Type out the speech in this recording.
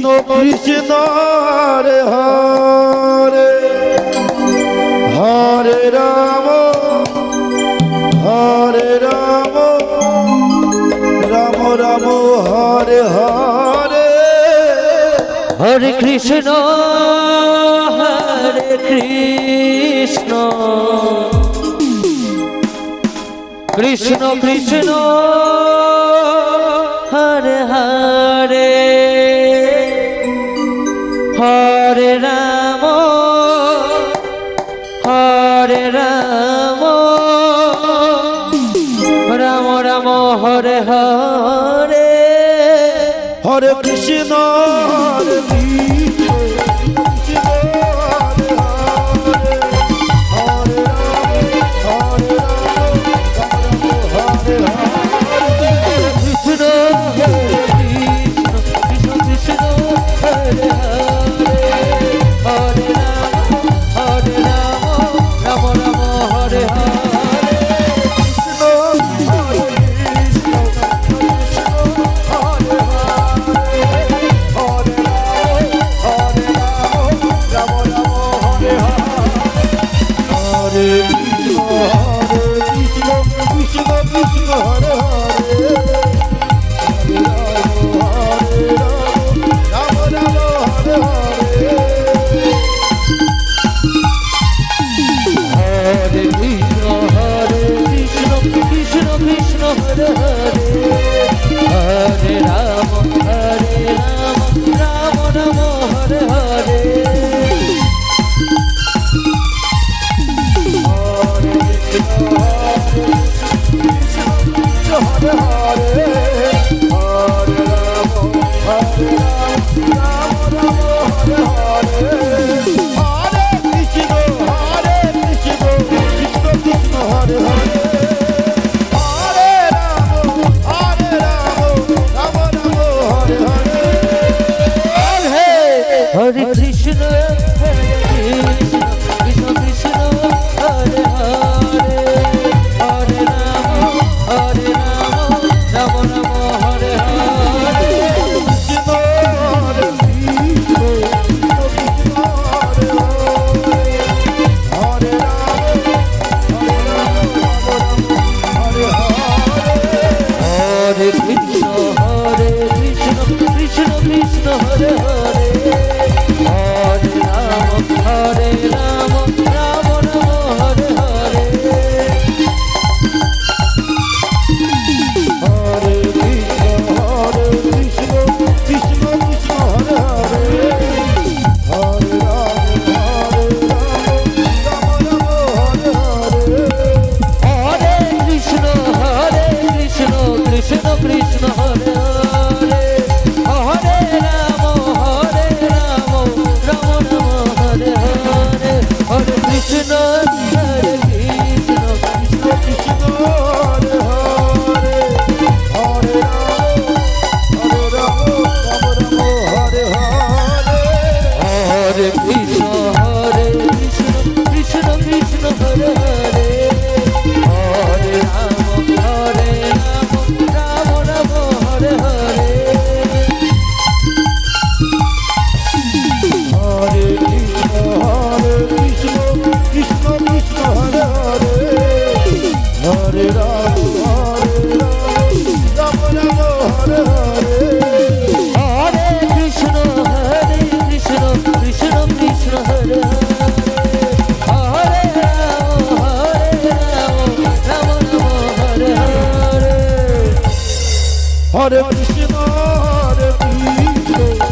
Krishna Krishna Hare Hare Hare Ram Ram Ram Hare Hare Hare Krishna Krishna Krishna Hare Hare Hare Ram Ram Ram Hare Hare Hare Krishna Hare Hare Krishna, Krishna Krishna, Hare Hare, Hare Rama, Rama Rama, Hare Hare. Hare Krishna, Krishna Krishna, Hare Hare. Hare Rama, Rama Rama, Hare Hare. Hare Krishna, Krishna Krishna, Hare Hare. Hare Rama, Rama Rama, Hare Hare. Hare Krishna, Krishna Krishna, Hare Hare. Hare Rama, Rama Rama, Hare Hare. Hare Krishna, Krishna Krishna, Hare Hare. Hare Rama, Rama Rama, Hare Hare. Hare Krishna, Krishna Krishna, Hare Hare. Hare Rama, Rama Rama, Hare Hare. Hare Krishna, Krishna Krishna, Hare Hare. Hare Rama, Rama Rama, Hare Hare. Hare Krishna, Krishna Krishna, Hare Hare. Hare Rama, Rama Rama, Hare Hare. Hare Krishna, Hare Krishna.